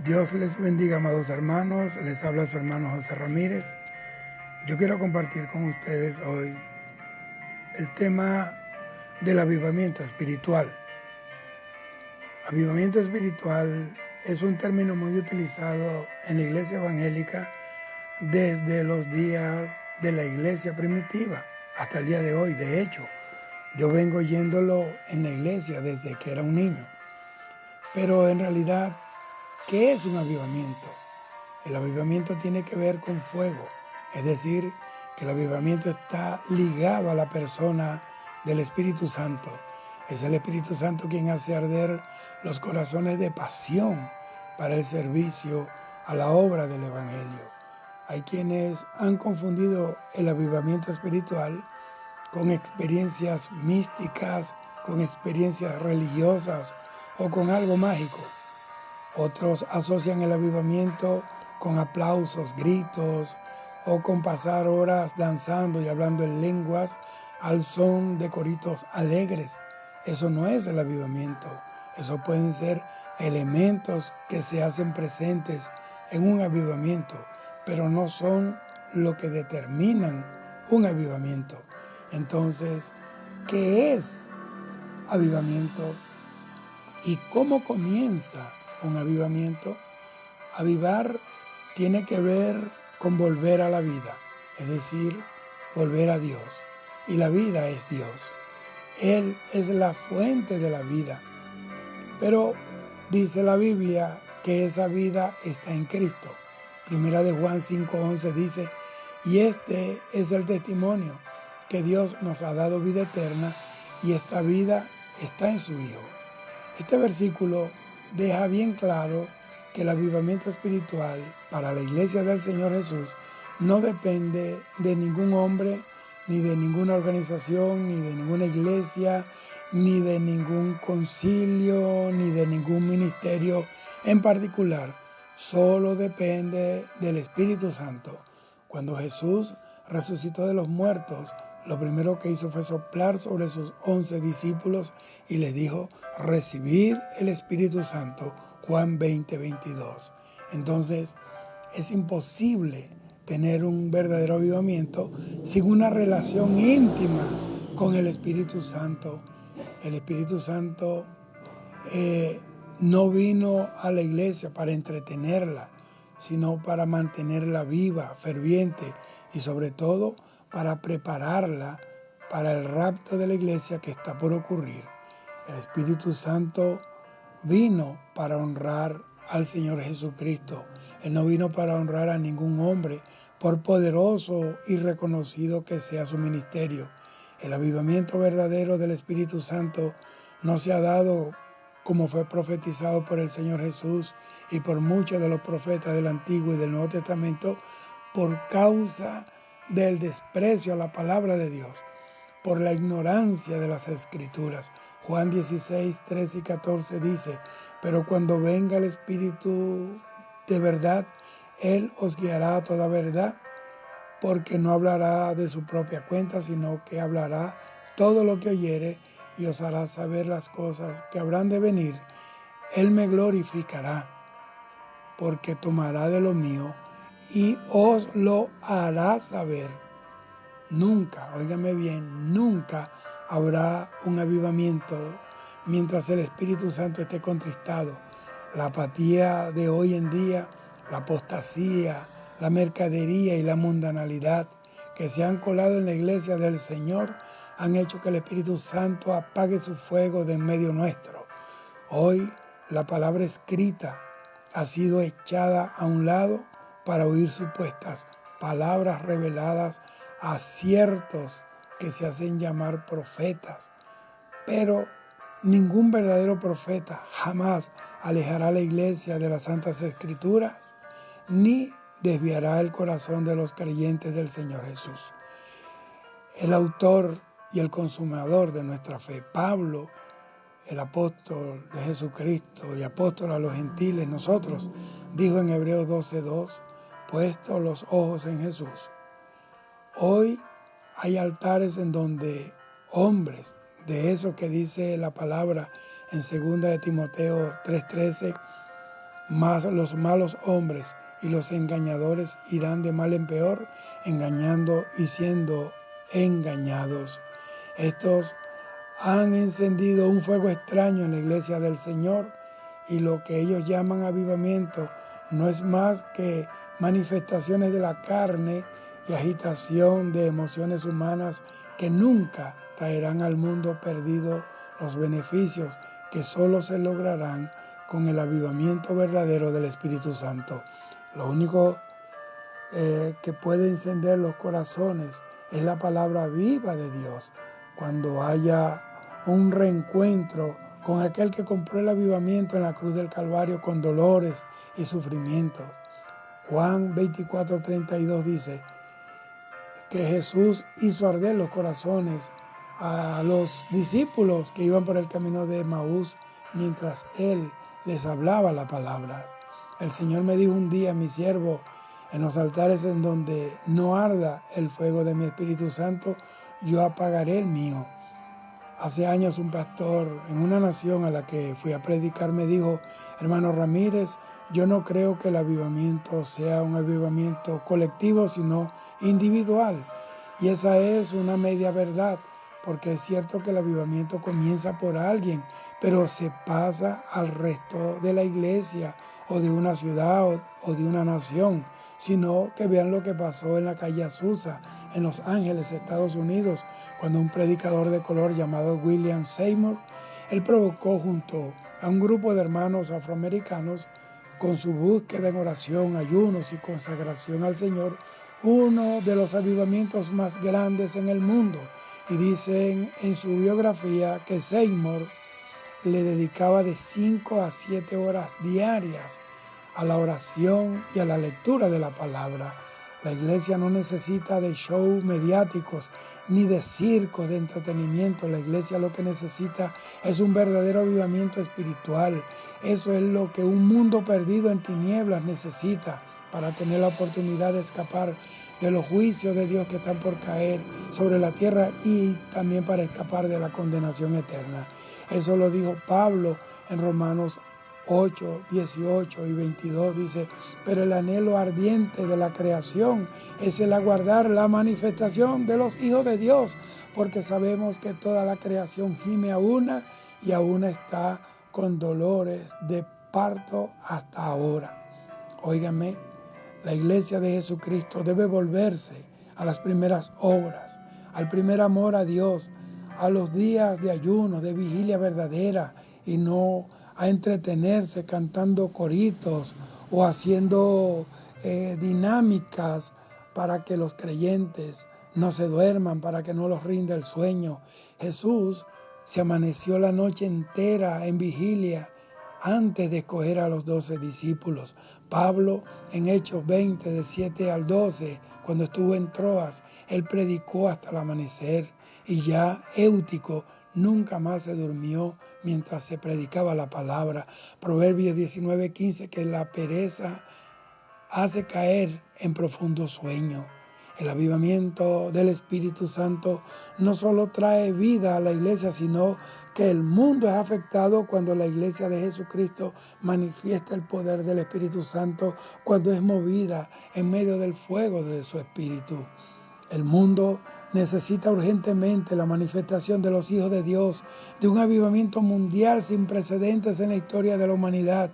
Dios les bendiga, amados hermanos. Les habla su hermano José Ramírez. Yo quiero compartir con ustedes hoy el tema del avivamiento espiritual. Avivamiento espiritual es un término muy utilizado en la iglesia evangélica desde los días de la iglesia primitiva hasta el día de hoy. De hecho, yo vengo oyéndolo en la iglesia desde que era un niño. Pero en realidad, ¿qué es un avivamiento? El avivamiento tiene que ver con fuego, es decir, que el avivamiento está ligado a la persona del Espíritu Santo. Es el Espíritu Santo quien hace arder los corazones de pasión para el servicio a la obra del Evangelio. Hay quienes han confundido el avivamiento espiritual con experiencias místicas, con experiencias religiosas o con algo mágico. Otros asocian el avivamiento con aplausos, gritos o con pasar horas danzando y hablando en lenguas al son de coritos alegres. Eso no es el avivamiento. Eso pueden ser elementos que se hacen presentes en un avivamiento, pero no son lo que determinan un avivamiento. Entonces, ¿qué es avivamiento? ¿Y cómo comienza un avivamiento? Avivar tiene que ver con volver a la vida, es decir, volver a Dios. Y la vida es Dios. Él es la fuente de la vida. Pero dice la Biblia que esa vida está en Cristo. Primera de Juan 5:11 dice, y este es el testimonio, que Dios nos ha dado vida eterna y esta vida está en su Hijo. Este versículo deja bien claro que el avivamiento espiritual para la iglesia del Señor Jesús no depende de ningún hombre, ni de ninguna organización, ni de ninguna iglesia, ni de ningún concilio, ni de ningún ministerio en particular. Solo depende del Espíritu Santo. Cuando Jesús resucitó de los muertos, lo primero que hizo fue soplar sobre sus 11 discípulos y les dijo, recibid el Espíritu Santo, Juan 20:22. Entonces, es imposible tener un verdadero avivamiento sin una relación íntima con el Espíritu Santo. El Espíritu Santo no vino a la iglesia para entretenerla, sino para mantenerla viva, ferviente y sobre todo para prepararla para el rapto de la iglesia que está por ocurrir. El Espíritu Santo vino para honrar al Señor Jesucristo. Él no vino para honrar a ningún hombre, por poderoso y reconocido que sea su ministerio. El avivamiento verdadero del Espíritu Santo no se ha dado como fue profetizado por el Señor Jesús y por muchos de los profetas del Antiguo y del Nuevo Testamento por causa del desprecio a la palabra de Dios, por la ignorancia de las Escrituras. Juan 16, 13 y 14 dice, pero cuando venga el Espíritu de verdad, Él os guiará a toda verdad, porque no hablará de su propia cuenta, sino que hablará todo lo que oyere y os hará saber las cosas que habrán de venir. Él me glorificará, porque tomará de lo mío y os lo hará saber. Nunca, óigame bien, nunca habrá un avivamiento mientras el Espíritu Santo esté contristado. La apatía de hoy en día, la apostasía, la mercadería y la mundanalidad que se han colado en la iglesia del Señor han hecho que el Espíritu Santo apague su fuego de en medio nuestro. Hoy la palabra escrita ha sido echada a un lado para oír supuestas palabras reveladas a ciertos que se hacen llamar profetas. Pero ningún verdadero profeta jamás alejará a la iglesia de las Santas Escrituras, ni desviará el corazón de los creyentes del Señor Jesús. El autor y el consumador de nuestra fe, Pablo, el apóstol de Jesucristo y apóstol a los gentiles, nosotros, dijo en Hebreos 12:2, puesto los ojos en Jesús. Hoy hay altares en donde hombres, de eso que dice la palabra en 2 de Timoteo 3:13, Mas los malos hombres y los engañadores irán de mal en peor, engañando y siendo engañados. Estos han encendido un fuego extraño en la iglesia del Señor, y lo que ellos llaman avivamiento no es más que manifestaciones de la carne y agitación de emociones humanas que nunca traerán al mundo perdido los beneficios que solo se lograrán con el avivamiento verdadero del Espíritu Santo. Lo único que puede encender los corazones es la palabra viva de Dios, cuando haya un reencuentro con aquel que compró el avivamiento en la cruz del Calvario con dolores y sufrimientos. Juan 24:32 dice que Jesús hizo arder los corazones a los discípulos que iban por el camino de Emaús mientras Él les hablaba la palabra. El Señor me dijo un día: mi siervo, en los altares en donde no arda el fuego de mi Espíritu Santo, yo apagaré el mío. Hace años un pastor en una nación a la que fui a predicar me dijo: hermano Ramírez, yo no creo que el avivamiento sea un avivamiento colectivo, sino individual. Y esa es una media verdad, porque es cierto que el avivamiento comienza por alguien, pero se pasa al resto de la iglesia o de una ciudad o de una nación, sino que vean lo que pasó en la calle Azusa, en Los Ángeles, Estados Unidos, cuando un predicador de color llamado William Seymour, él provocó junto a un grupo de hermanos afroamericanos, con su búsqueda en oración, ayunos y consagración al Señor, uno de los avivamientos más grandes en el mundo. Y dicen en su biografía que Seymour le dedicaba de 5 a 7 horas diarias a la oración y a la lectura de la palabra. La iglesia no necesita de shows mediáticos ni de circo de entretenimiento. La iglesia lo que necesita es un verdadero avivamiento espiritual. Eso es lo que un mundo perdido en tinieblas necesita para tener la oportunidad de escapar de los juicios de Dios que están por caer sobre la tierra y también para escapar de la condenación eterna. Eso lo dijo Pablo en Romanos 8, 18 y 22, dice: pero el anhelo ardiente de la creación es el aguardar la manifestación de los hijos de Dios, porque sabemos que toda la creación gime a una y a una está con dolores de parto hasta ahora. Óigame, la iglesia de Jesucristo debe volverse a las primeras obras, al primer amor a Dios, a los días de ayuno, de vigilia verdadera, y no a entretenerse cantando coritos o haciendo dinámicas para que los creyentes no se duerman, para que no los rinda el sueño. Jesús se amaneció la noche entera en vigilia antes de escoger a los 12 discípulos. Pablo, en Hechos 20, de 7 al 12, cuando estuvo en Troas, él predicó hasta el amanecer, y ya Éutico nunca más se durmió mientras se predicaba la palabra. Proverbios 19:15, que la pereza hace caer en profundo sueño. El avivamiento del Espíritu Santo no solo trae vida a la iglesia, sino que el mundo es afectado cuando la iglesia de Jesucristo manifiesta el poder del Espíritu Santo, cuando es movida en medio del fuego de su Espíritu. El mundo necesita urgentemente la manifestación de los hijos de Dios, de un avivamiento mundial sin precedentes en la historia de la humanidad.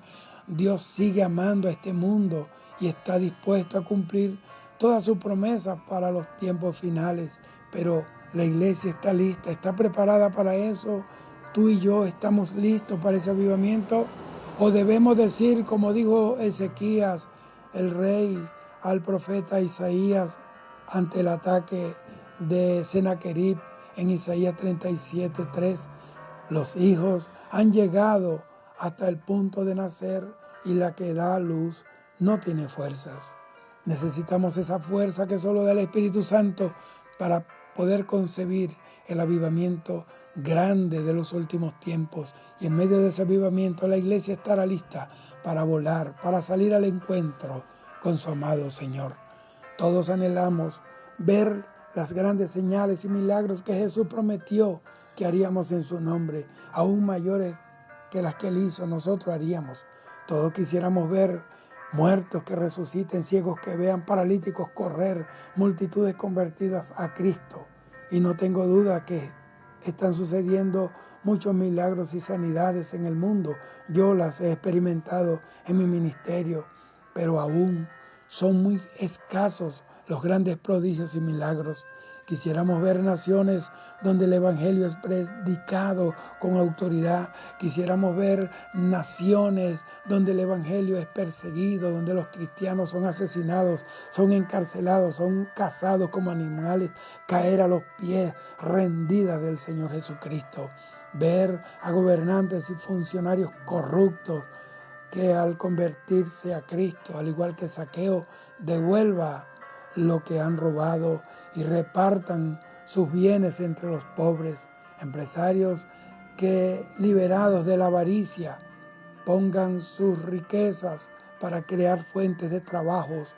Dios sigue amando a este mundo y está dispuesto a cumplir todas sus promesas para los tiempos finales, pero la iglesia está lista, está preparada para eso. Tú y yo estamos listos para ese avivamiento, o debemos decir, como dijo Ezequías, el rey, al profeta Isaías ante el ataque de Sennacherib en Isaías 37:3, los hijos han llegado hasta el punto de nacer y la que da a luz no tiene fuerzas. Necesitamos esa fuerza que solo da el Espíritu Santo para poder concebir el avivamiento grande de los últimos tiempos. Y en medio de ese avivamiento la iglesia estará lista para volar, para salir al encuentro con su amado Señor. Todos anhelamos ver las grandes señales y milagros que Jesús prometió que haríamos en su nombre, aún mayores que las que Él hizo, nosotros haríamos. Todos quisiéramos ver muertos que resuciten, ciegos que vean, paralíticos correr, multitudes convertidas a Cristo. Y no tengo duda que están sucediendo muchos milagros y sanidades en el mundo. Yo las he experimentado en mi ministerio, pero aún son muy escasos los grandes prodigios y milagros. Quisiéramos ver naciones donde el Evangelio es predicado con autoridad. Quisiéramos ver naciones donde el Evangelio es perseguido, donde los cristianos son asesinados, son encarcelados, son cazados como animales, caer a los pies rendidas del Señor Jesucristo. Ver a gobernantes y funcionarios corruptos que al convertirse a Cristo, al igual que Zaqueo, devuelva lo que han robado y repartan sus bienes entre los pobres. Empresarios que, liberados de la avaricia, pongan sus riquezas para crear fuentes de trabajos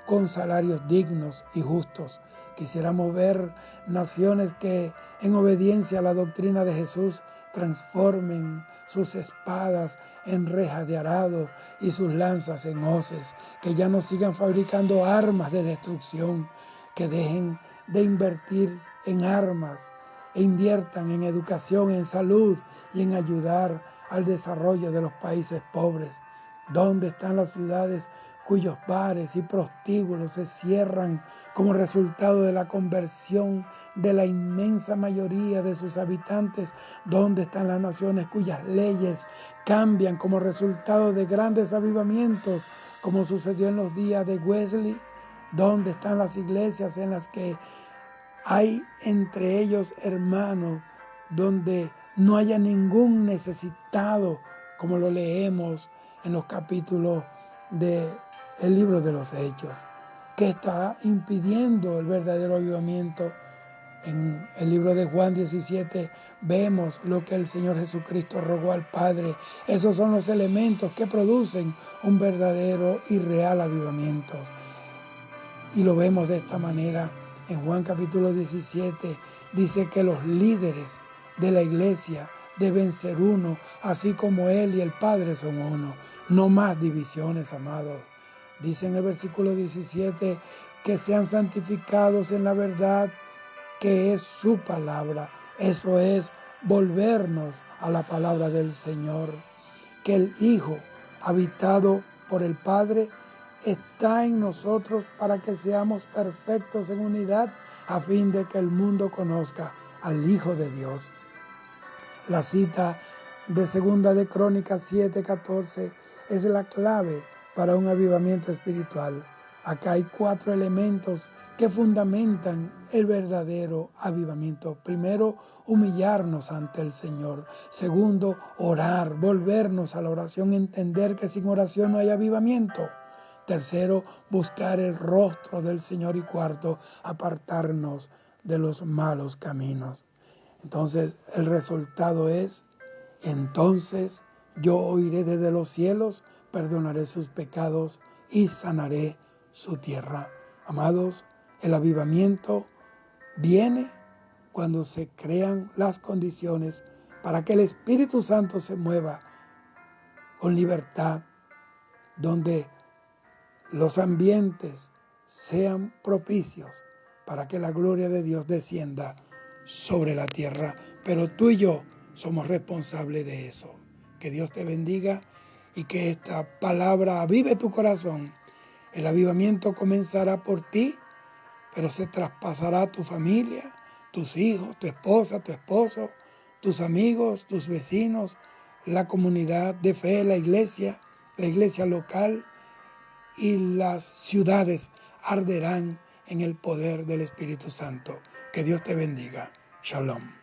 con salarios dignos y justos. Quisiéramos ver naciones que, en obediencia a la doctrina de Jesús, transformen sus espadas en rejas de arado y sus lanzas en hoces, que ya no sigan fabricando armas de destrucción, que dejen de invertir en armas e inviertan en educación, en salud y en ayudar al desarrollo de los países pobres. ¿Dónde están las ciudades cuyos bares y prostíbulos se cierran como resultado de la conversión de la inmensa mayoría de sus habitantes? ¿Dónde están las naciones cuyas leyes cambian como resultado de grandes avivamientos, como sucedió en los días de Wesley? ¿Dónde están las iglesias en las que hay entre ellos hermanos, donde no haya ningún necesitado, como lo leemos en los capítulos del libro de los Hechos? ¿Qué está impidiendo el verdadero avivamiento? En el libro de Juan 17 vemos lo que el Señor Jesucristo rogó al Padre. Esos son los elementos que producen un verdadero y real avivamiento. Y lo vemos de esta manera. En Juan capítulo 17 dice que los líderes de la iglesia deben ser uno, así como Él y el Padre son uno. No más divisiones, amados. Dice en el versículo 17 que sean santificados en la verdad que es su palabra. Eso es volvernos a la palabra del Señor. Que el Hijo, habitado por el Padre, está en nosotros para que seamos perfectos en unidad, a fin de que el mundo conozca al Hijo de Dios. La cita de 2 de Crónicas 7:14 es la clave para un avivamiento espiritual. Acá hay 4 elementos que fundamentan el verdadero avivamiento. Primero, humillarnos ante el Señor. Segundo, orar, volvernos a la oración, entender que sin oración no hay avivamiento. Tercero, buscar el rostro del Señor. Y cuarto, apartarnos de los malos caminos. Entonces, el resultado es: entonces yo oiré desde los cielos, perdonaré sus pecados y sanaré su tierra. Amados, el avivamiento viene cuando se crean las condiciones para que el Espíritu Santo se mueva con libertad, donde los ambientes sean propicios para que la gloria de Dios descienda sobre la tierra. Pero tú y yo somos responsables de eso. Que Dios te bendiga y que esta palabra avive tu corazón. El avivamiento comenzará por ti, pero se traspasará a tu familia, tus hijos, tu esposa, tu esposo, tus amigos, tus vecinos, la comunidad de fe, la iglesia local, y las ciudades arderán en el poder del Espíritu Santo. Que Dios te bendiga. Shalom.